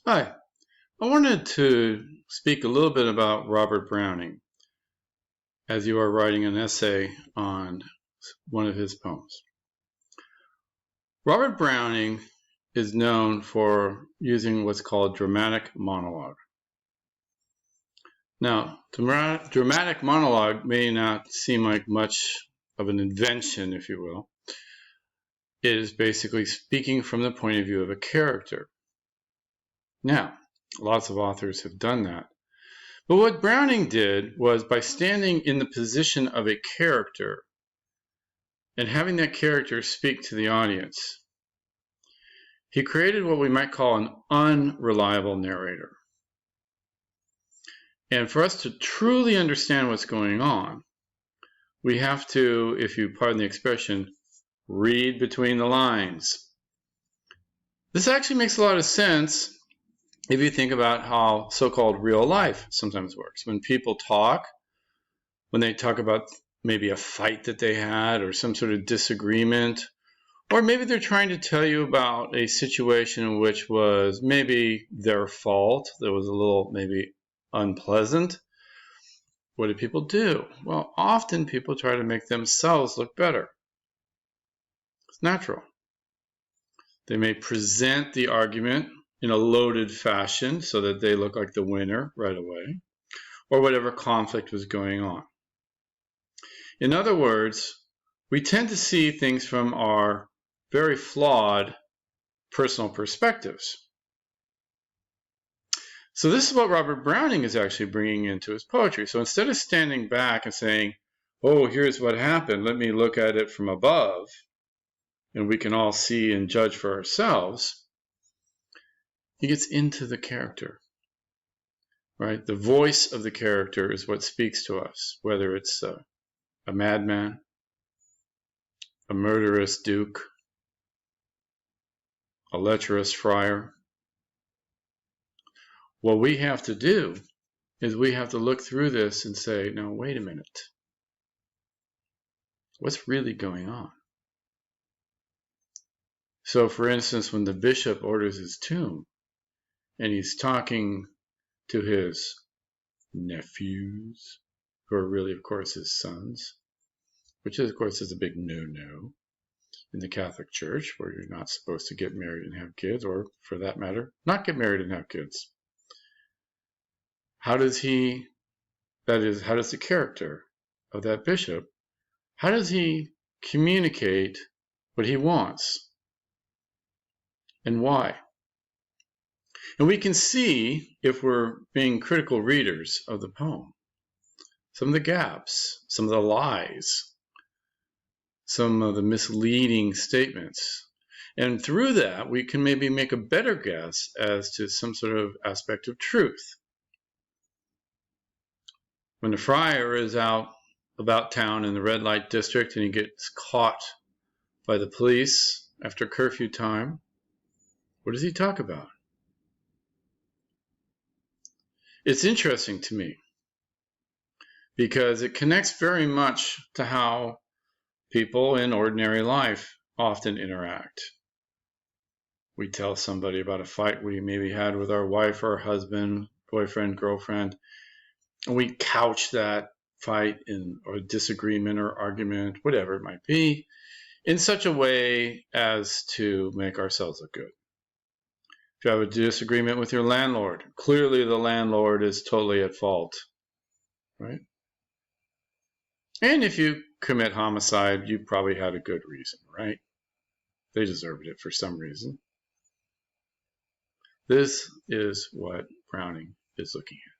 Hi, I wanted to speak a little bit about Robert Browning as you are writing an essay on one of his poems. Robert Browning is known for using what's called dramatic monologue. Now, dramatic monologue may not seem like much of an invention, if you will. It is basically speaking from the point of view of a character. Now, lots of authors have done that. But what Browning did was, by standing in the position of a character and having that character speak to the audience, he created what we might call an unreliable narrator. And for us to truly understand what's going on, we have to, if you pardon the expression, read between the lines. This actually makes a lot of sense if you think about how so-called real life sometimes works. When people talk, when they talk about maybe a fight that they had or some sort of disagreement, or maybe they're trying to tell you about a situation which was maybe their fault, that was a little maybe unpleasant. What do people do? Well, often people try to make themselves look better. It's natural. They may present the argument in a loaded fashion so that they look like the winner right away, or whatever conflict was going on. In other words, we tend to see things from our very flawed personal perspectives. So this is what Robert Browning is actually bringing into his poetry. So instead of standing back and saying, oh, here's what happened, let me look at it from above, and we can all see and judge for ourselves, he gets into the character, right? The voice of the character is what speaks to us, whether it's a madman, a murderous duke, a lecherous friar. What we have to do is we have to look through this and say, no, wait a minute. What's really going on? So, for instance, when the bishop orders his tomb and he's talking to his nephews, who are really, of course, his sons, which, of course, is a big no-no in the Catholic Church, where you're not supposed to get married and have kids, or, for that matter, not get married and have kids. How does the character of that bishop, how does he communicate what he wants and why? And we can see, if we're being critical readers of the poem, some of the gaps, some of the lies, some of the misleading statements. And through that, we can maybe make a better guess as to some sort of aspect of truth. When the friar is out about town in the red light district and he gets caught by the police after curfew time, what does he talk about? It's interesting to me because it connects very much to how people in ordinary life often interact. We tell somebody about a fight we maybe had with our wife or husband, boyfriend, girlfriend, and we couch that fight or disagreement or argument, whatever it might be, in such a way as to make ourselves look good. If you have a disagreement with your landlord, clearly the landlord is totally at fault, right? And if you commit homicide, you probably had a good reason, right? They deserved it for some reason. This is what Browning is looking at.